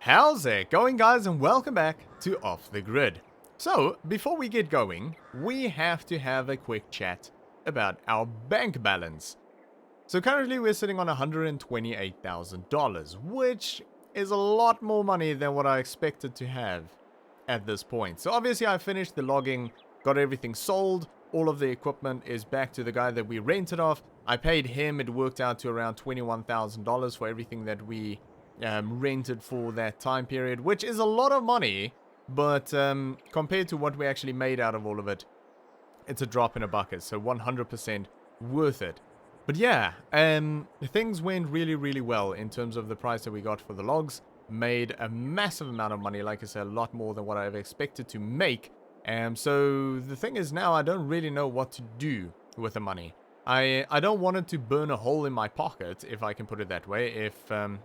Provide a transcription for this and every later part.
How's it going, guys, and welcome back to Off the Grid. So, before we get going, we have to have a quick chat about our bank balance. So currently we're sitting on $128,000, which is a lot more money than what I expected to have at this point. So obviously I finished the logging, got everything sold, all of the equipment is back to the guy that we rented off. I paid him, it worked out to around $21,000 for everything that we rented for that time period, which is a lot of money, but compared to what we actually made out of all of it, it's a drop in a bucket, so 100% worth it. But yeah, things went really well in terms of the price that we got for the logs. Made a massive amount of money, like I said, a lot more than what I've expected to make. So the thing is now I don't really know what to do with the money. I don't want it to burn a hole in my pocket, if I can put it that way.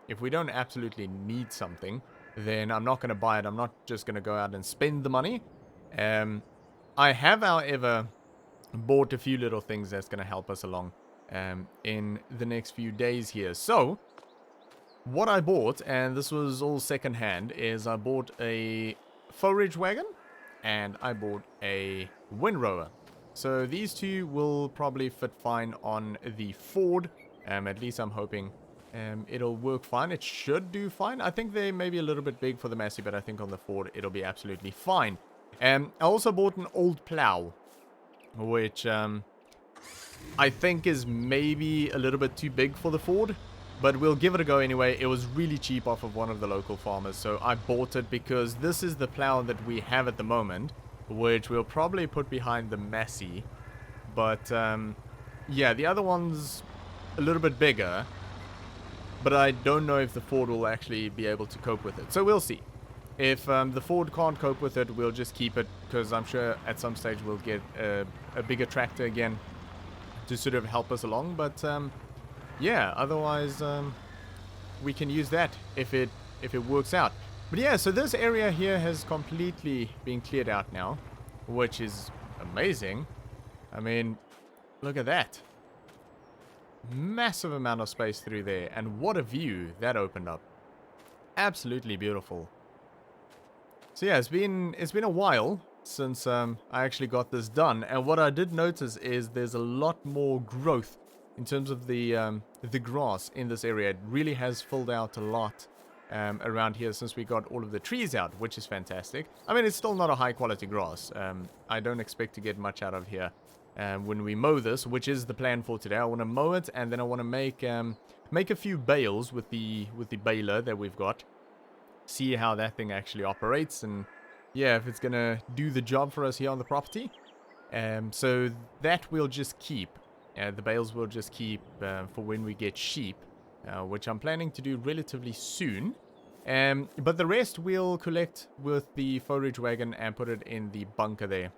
If we don't absolutely need something, then I'm not going to buy it. I'm not just going to go out and spend the money. I have, however, bought a few little things that's going to help us along in the next few days here. So, what I bought, and this was all secondhand, is I bought a forage wagon and I bought a windrower. So these two will probably fit fine on the Ford. At least I'm hoping it'll work fine. It should do fine. I think they may be a little bit big for the Massey, but I think on the Ford it'll be absolutely fine. I also bought an old plow, which I think is maybe a little bit too big for the Ford, but we'll give it a go anyway. It was really cheap off of one of the local farmers, so I bought it because this is the plow that we have at the moment, which we'll probably put behind the Massey. But yeah, the other one's a little bit bigger, but I don't know if the Ford will actually be able to cope with it, so we'll see. If the Ford can't cope with it, we'll just keep it, because I'm sure at some stage we'll get a bigger tractor again to sort of help us along. But yeah, otherwise we can use that if it works out. But yeah, so this area here has completely been cleared out now, which is amazing. I mean, look at that. Massive amount of space through there, and what a view that opened up. Absolutely beautiful. So yeah, it's been a while since I actually got this done, and what I did notice is there's a lot more growth in terms of the grass in this area. It really has filled out a lot around here since we got all of the trees out, which is fantastic. I mean, it's still not a high quality grass. I don't expect to get much out of here when we mow this, which is the plan for today. I want to mow it, and then I want to make a few bales with the baler that we've got. See how that thing actually operates, and yeah, if it's gonna do the job for us here on the property. So that we'll just keep. The bales will just keep for when we get sheep, which I'm planning to do relatively soon. But the rest we'll collect with the forage wagon and put it in the bunker there.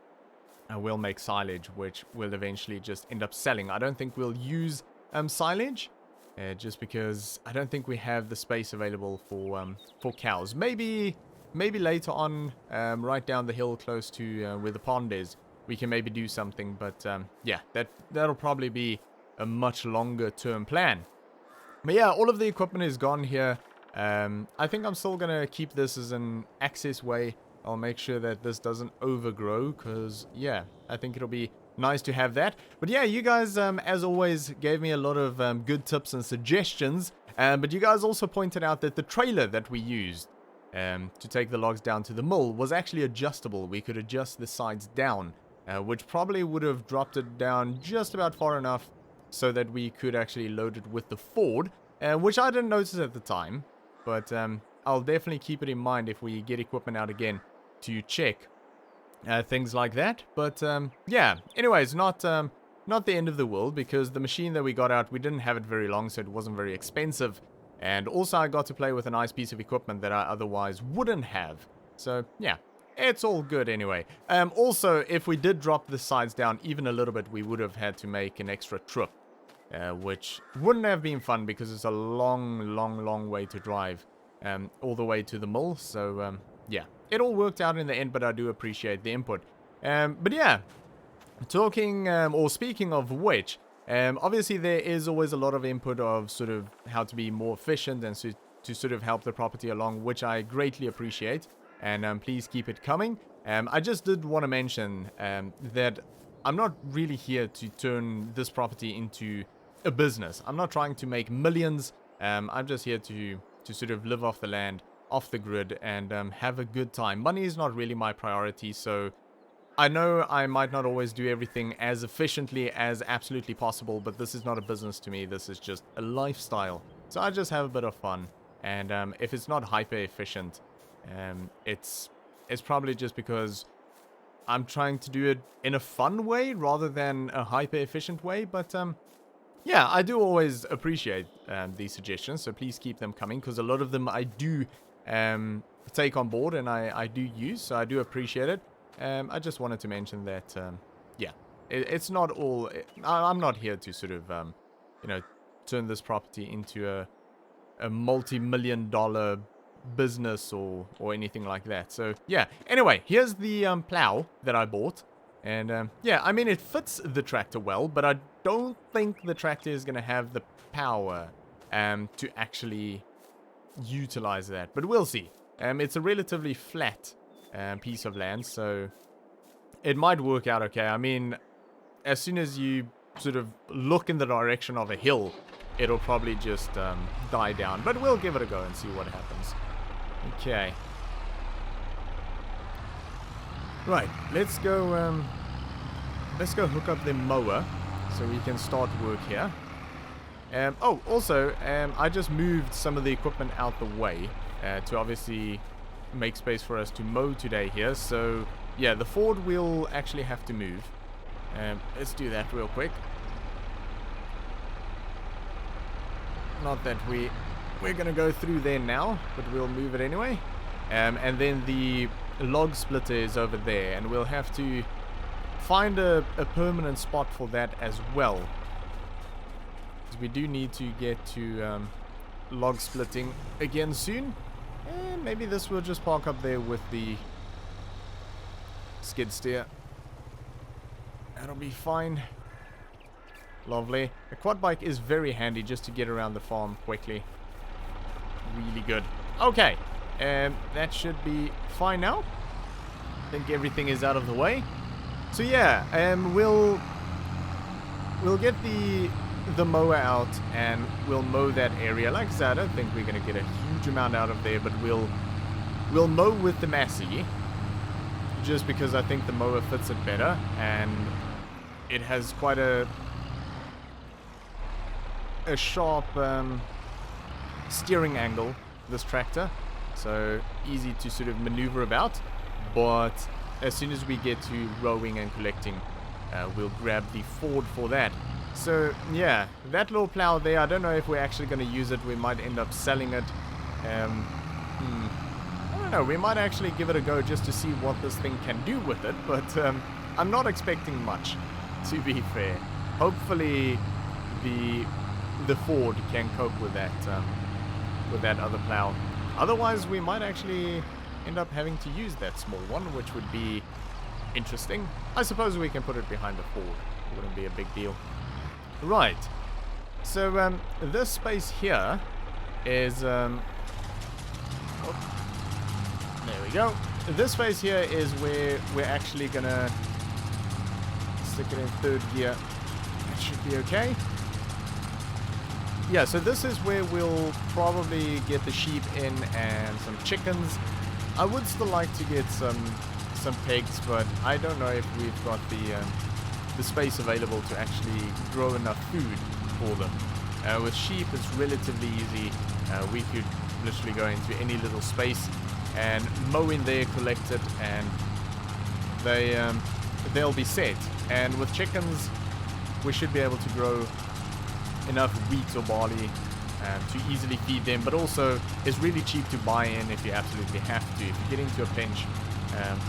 We'll make silage, which we'll eventually just end up selling. I don't think we'll use silage, just because I don't think we have the space available for cows. Maybe later on, right down the hill close to where the pond is, we can maybe do something. But yeah, that'll probably be a much longer term plan. But yeah, all of the equipment is gone here. I think I'm still going to keep this as an access way. I'll make sure that this doesn't overgrow, because, yeah, I think it'll be nice to have that. But yeah, you guys, as always, gave me a lot of good tips and suggestions. But you guys also pointed out that the trailer that we used to take the logs down to the mill was actually adjustable. We could adjust the sides down, which probably would have dropped it down just about far enough so that we could actually load it with the Ford, which I didn't notice at the time. But I'll definitely keep it in mind if we get equipment out again to check things like that. But yeah, anyways, not the end of the world, because the machine that we got out, we didn't have it very long, so it wasn't very expensive. And also I got to play with a nice piece of equipment that I otherwise wouldn't have. So yeah, it's all good anyway. Also, if we did drop the sides down even a little bit, we would have had to make an extra trip, which wouldn't have been fun, because it's a long way to drive all the way to the mill. So yeah, it all worked out in the end, but I do appreciate the input. But yeah, talking or speaking of which, obviously there is always a lot of input of sort of how to be more efficient and to sort of help the property along, which I greatly appreciate. And please keep it coming. I just did want to mention that I'm not really here to turn this property into a business. I'm not trying to make millions. I'm just here to sort of live off the land, off the grid, and have a good time. Money is not really my priority, so I know I might not always do everything as efficiently as absolutely possible, but this is not a business to me. This is just a lifestyle. So I just have a bit of fun. And if it's not hyper efficient, it's probably just because I'm trying to do it in a fun way rather than a hyper efficient way. But yeah, I do always appreciate these suggestions, so please keep them coming, because a lot of them I do take on board and I do use, so I do appreciate it. I just wanted to mention that, yeah, it's not all... I'm not here to sort of, you know, turn this property into a multi-million-dollar business or anything like that. So, yeah. Anyway, here's the plow that I bought. And, yeah, I mean, it fits the tractor well, but I don't think the tractor is going to have the power to actually utilize that. But we'll see. It's a relatively flat piece of land, so it might work out okay. I mean, as soon as you sort of look in the direction of a hill, it'll probably just die down. But we'll give it a go and see what happens. Okay. Right, let's go hook up the mower so we can start work here. Oh, also, I just moved some of the equipment out the way to obviously make space for us to mow today here. So, yeah, the Ford will actually have to move. Let's do that real quick. Not that we're going to go through there now, but we'll move it anyway. And then the log splitter is over there, and we'll have to find a permanent spot for that as well. Because we do need to get to log splitting again soon. And maybe this will just park up there with the skid steer. That'll be fine. Lovely. A quad bike is very handy just to get around the farm quickly. Really good. Okay. That should be fine now. I think everything is out of the way. So yeah, we'll get the mower out and we'll mow that area. Like I said, I don't think we're going to get a huge amount out of there, but we'll mow with the Massey, just because I think the mower fits it better, and it has quite a sharp steering angle, this tractor, so easy to sort of maneuver about. But as soon as we get to rowing and collecting, we'll grab the Ford for that. So yeah, that little plow there, I don't know if we're actually going to use it. We might end up selling it. I don't know, we might actually give it a go just to see what this thing can do with it, but I'm not expecting much, to be fair. Hopefully the Ford can cope with that other plow. Otherwise, we might actually end up having to use that small one, which would be interesting. I suppose we can put it behind the Ford. It wouldn't be a big deal. Right. So, this space here is... there we go. This space here is where we're actually gonna stick it in third gear. That should be okay. Yeah, so this is where we'll probably get the sheep in and some chickens. I would still like to get some pigs, but I don't know if we've got the space available to actually grow enough food for them. With sheep, it's relatively easy. We could literally go into any little space and mow in there, collect it, and they'll be set. And with chickens, we should be able to grow enough wheat or barley to easily feed them, but also it's really cheap to buy in if you absolutely have to. If you get into a pinch,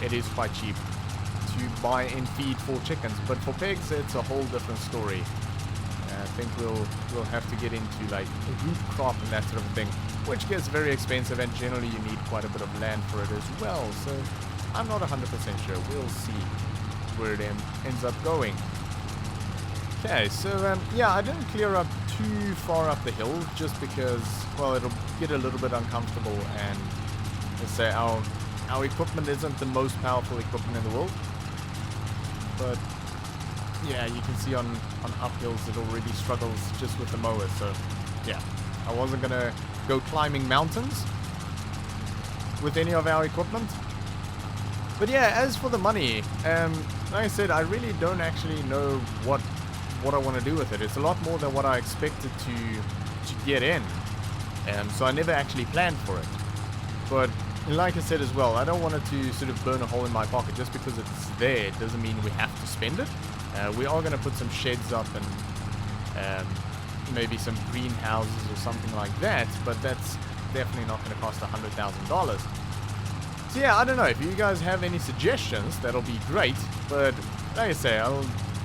it is quite cheap to buy in feed for chickens, but for pigs it's a whole different story. I think we'll have to get into like a root crop and that sort of thing, which gets very expensive, and generally you need quite a bit of land for it as well. So I'm not 100% sure. We'll see where it ends up going. Okay, so yeah, I didn't clear up too far up the hill, just because, well, it'll get a little bit uncomfortable, and let's say our equipment isn't the most powerful equipment in the world. But yeah, you can see on uphills it already struggles just with the mower. So yeah, I wasn't gonna go climbing mountains with any of our equipment. But yeah, as for the money, like I said, I really don't actually know what I want to do with it. It's a lot more than what I expected to get in, so I never actually planned for it. But like I said as well, I don't want it to sort of burn a hole in my pocket. Just because it's there doesn't mean we have to spend it. We are going to put some sheds up and maybe some greenhouses or something like that, but that's definitely not going to cost $100,000. So yeah, I don't know. If you guys have any suggestions, that'll be great. But like I say,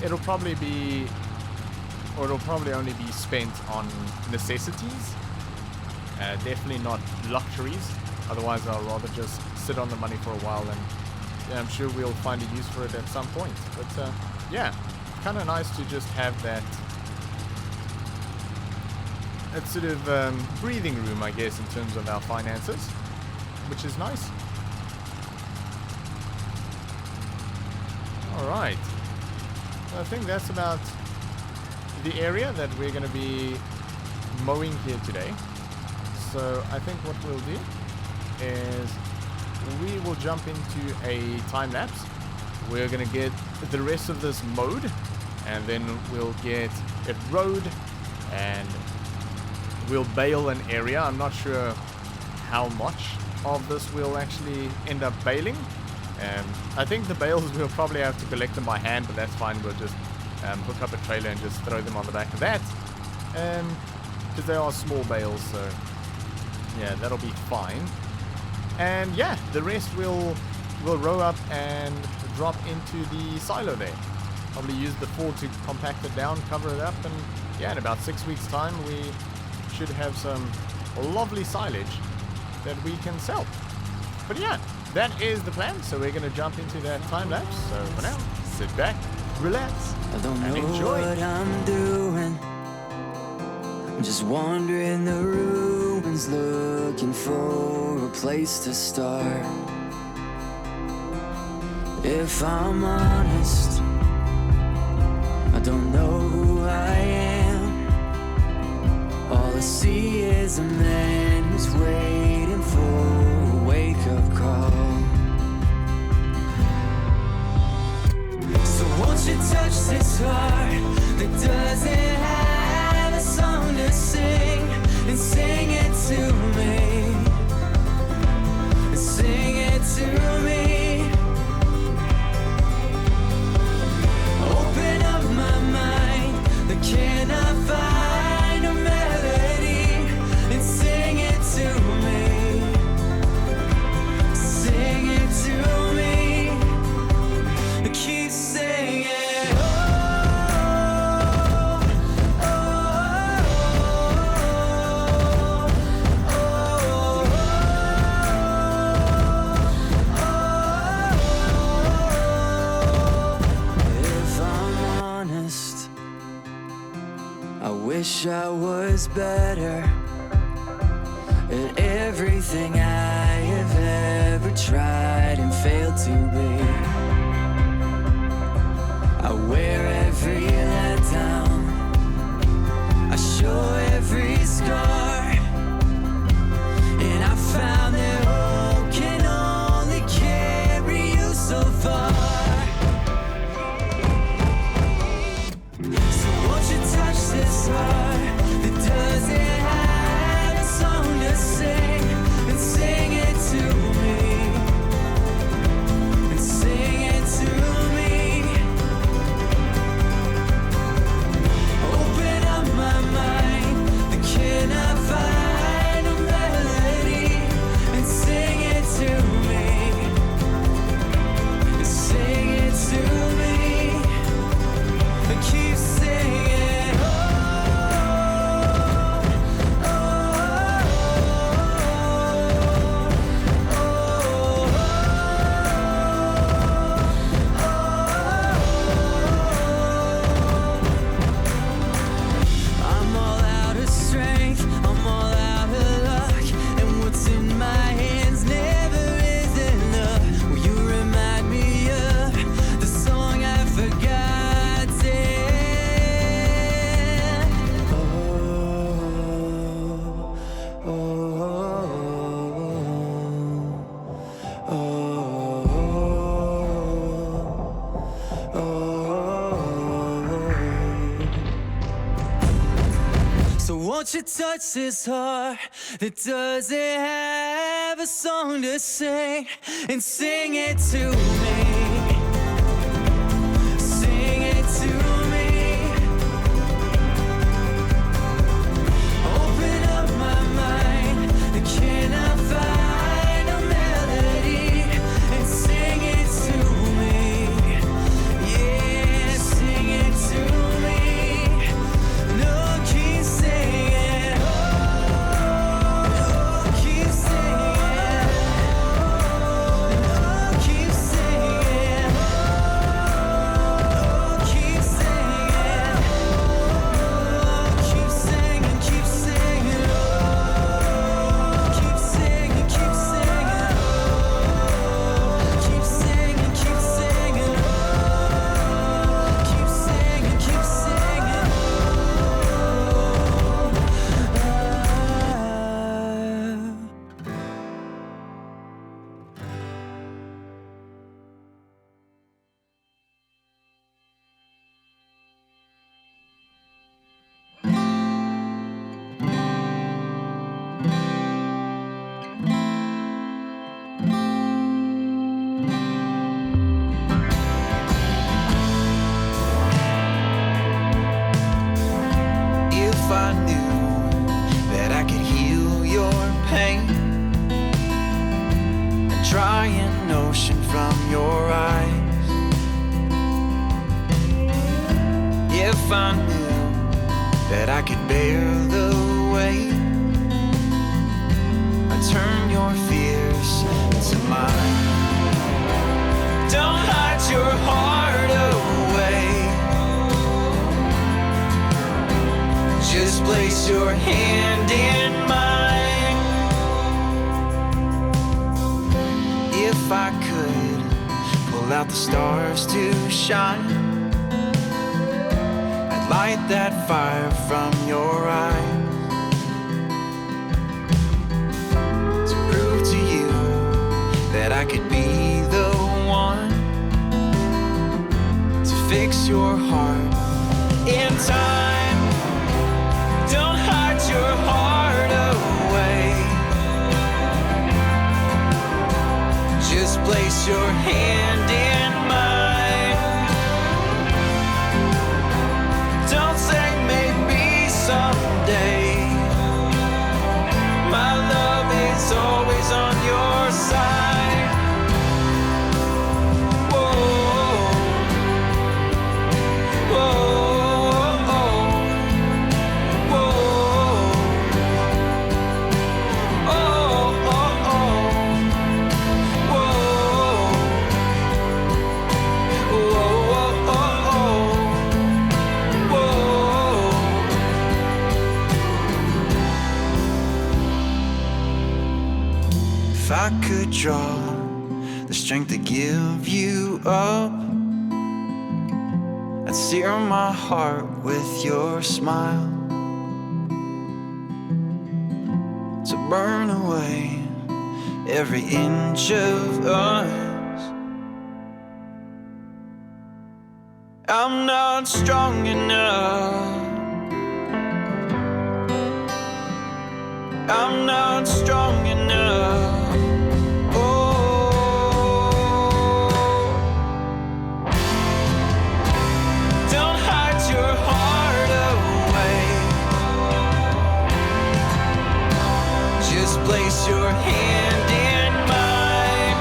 it'll probably only be spent on necessities. Definitely not luxuries. Otherwise, I'll rather just sit on the money for a while, and yeah, I'm sure we'll find a use for it at some point. But yeah, kind of nice to just have that sort of breathing room, I guess, in terms of our finances, which is nice. Alright, I think that's about the area that we're going to be mowing here today. So I think what we'll do is we will jump into a time lapse. We're going to get the rest of this mowed, and then we'll get it rowed, and we'll bale an area. I'm not sure how much of this we'll actually end up baling. I think the bales we'll probably have to collect them by hand, but that's fine. We'll just hook up a trailer and just throw them on the back of that, because they are small bales, so yeah, that'll be fine. And yeah, the rest we'll row up and drop into the silo there. Probably use the fall to compact it down, cover it up, and yeah, in about 6 weeks time we should have some lovely silage that we can sell. But yeah, that is the plan. So we're going to jump into that time lapse. So for now, sit back, relax, and enjoy. What I'm doing, I'm just wandering the ruins, looking for a place to start. If I'm honest, I don't know who I am. All I see is a man who's waiting for a wake-up call. So won't you touch this heart that doesn't have a song to sing, and sing it to me, and sing it to me. Open up my mind, then can I find a melody, and sing it to me, sing it to me, and keep singing. Wish I was better at everything I have ever tried and failed to be. I wear every letdown, I show every scar, and I found that hope can only carry you so far. This heart that doesn't have a song to sing, and sing it to me, and sing it to me. Open up my mind, then can I find a melody, and sing it to me, and sing it to me, and keep singing. Won't you touch this heart that doesn't have a song to sing and sing it to me? Sing it to me. Open up my mind. Can I find a melody and sing it to me? Yeah, sing it to me. No, keep singing. Oh, keep singing. Oh, keep singing. Oh, keep singing. Oh, keep singing, keep singing. Oh, keep singing, keep singing. Oh, keep singing, keep singing. Oh, keep singing, keep singing. If I knew that I could heal your pain and dry an ocean from your eyes, if I knew that I could bear the weight and turn your fears into mine, don't hide your heart away. Just place your hand in mine. If I could pull out the stars to shine, I'd light that fire from your eyes to prove to you that I could be the one to fix your heart in time. Don't hide your heart away. Just place your hand in mine. Don't say maybe someday. My love is always on your side. Whoa, whoa. If I could draw the strength to give you up, I'd sear my heart with your smile to burn away every inch of us. I'm not strong enough. I'm not strong enough. Place your hand in mine.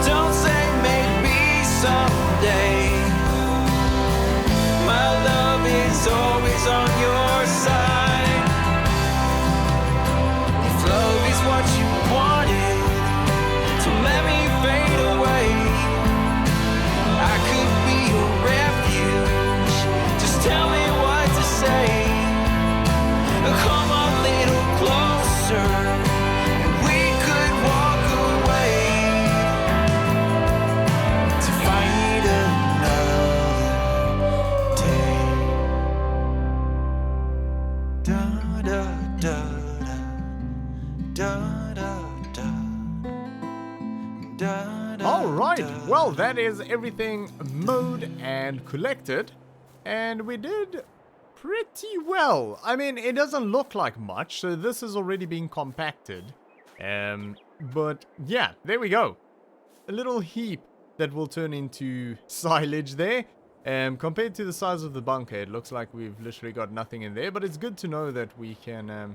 Don't say maybe someday. My love is always on your side. If love is what you wanted, so let me fade away. I could be your refuge. Just tell me what to say. Come a little closer, and we could walk away to fight another day. Da da da da da da da da. All right, well, that is everything mowed and collected, and we did pretty well. I mean, it doesn't look like much, so this is already being compacted. But yeah, there we go. A little heap that will turn into silage there. Compared to the size of the bunker, it looks like we've literally got nothing in there. But it's good to know that we can,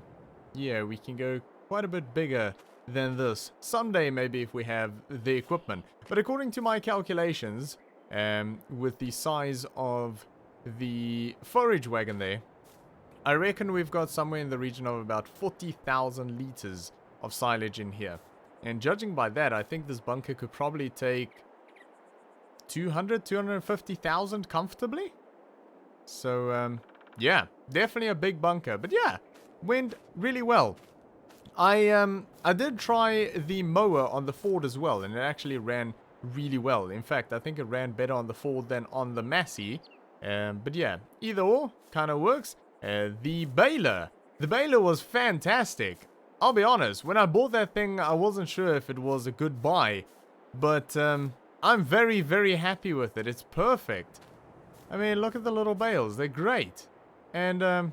yeah, we can go quite a bit bigger than this. Someday, maybe, if we have the equipment. But according to my calculations, with the size of the forage wagon there, I reckon we've got somewhere in the region of about 40,000 liters of silage in here. And judging by that, I think this bunker could probably take 250,000 comfortably. So, yeah, definitely a big bunker. But yeah, went really well. I did try the mower on the Ford as well, and it actually ran really well. In fact, I think it ran better on the Ford than on the Massey. But yeah, either or kind of works. The baler was fantastic. I'll be honest, when I bought that thing, I wasn't sure if it was a good buy, but I'm very, very happy with it. It's perfect. I mean, look at the little bales. They're great. And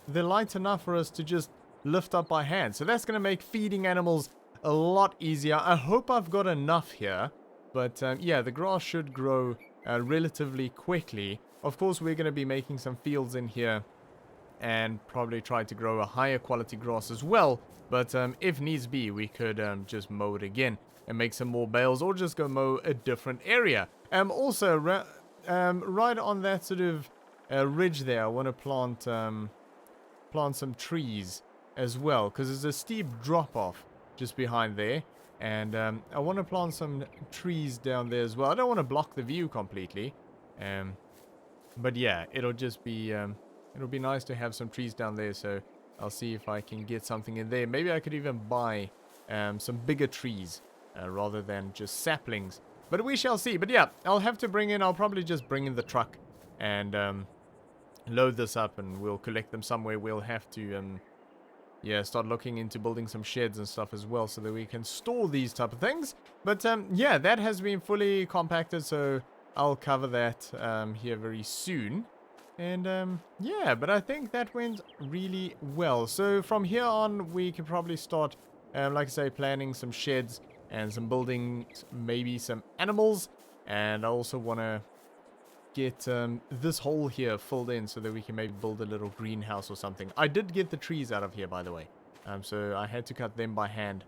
they're light enough for us to just lift up by hand. So that's going to make feeding animals a lot easier. I hope I've got enough here. But yeah, the grass should grow relatively quickly. Of course, we're going to be making some fields in here and probably try to grow a higher quality grass as well. But if needs be, we could just mow it again and make some more bales, or just go mow a different area. Also, right on that sort of ridge there, I want to plant some trees as well, because there's a steep drop off just behind there, and I want to plant some trees down there as well. I don't want to block the view completely, but yeah, it'll just be it'll be nice to have some trees down there. So I'll see if I can get something in there. Maybe I could even buy some bigger trees rather than just saplings. But we shall see. But yeah, I'll probably just bring in the truck and load this up, and we'll collect them somewhere. We'll have to, yeah, start looking into building some sheds and stuff as well so that we can store these type of things. But yeah, that has been fully compacted, so I'll cover that here very soon. And yeah, but I think that went really well. So from here on, we can probably start, like I say, planning some sheds and some buildings, maybe some animals. And I also want to get this hole here filled in so that we can maybe build a little greenhouse or something. I did get the trees out of here, by the way. So I had to cut them by hand.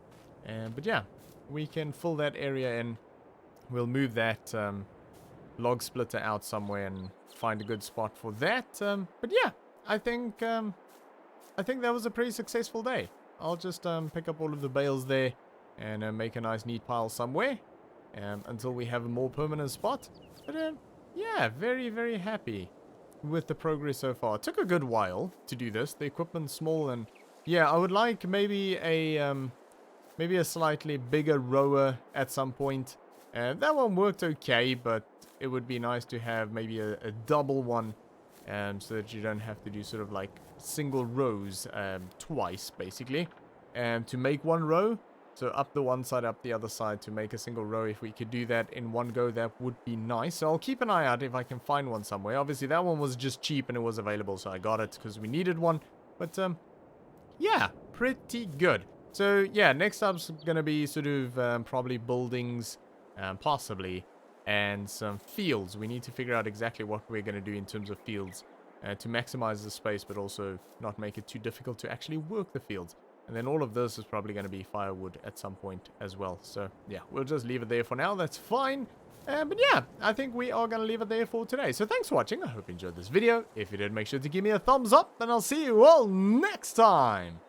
But yeah, we can fill that area in. We'll move that log splitter out somewhere and find a good spot for that. But yeah, I think that was a pretty successful day. I'll just pick up all of the bales there and make a nice neat pile somewhere until we have a more permanent spot. But yeah, very, very happy with the progress so far. It took a good while to do this. The equipment's small, and yeah, I would like maybe a slightly bigger rower at some point. That one worked okay, but it would be nice to have maybe a double one, so that you don't have to do sort of like single rows twice, basically, to make one row. So up the one side, up the other side to make a single row. If we could do that in one go, that would be nice. So I'll keep an eye out if I can find one somewhere. Obviously, that one was just cheap and it was available, so I got it because we needed one. But yeah, pretty good. So yeah, next up's gonna be sort of probably buildings, possibly, and some fields. We need to figure out exactly what we're gonna do in terms of fields to maximize the space, but also not make it too difficult to actually work the fields. And then all of this is probably going to be firewood at some point as well. So yeah, we'll just leave it there for now. That's fine. But yeah, I think we are going to leave it there for today. So thanks for watching. I hope you enjoyed this video. If you did, make sure to give me a thumbs up, and I'll see you all next time.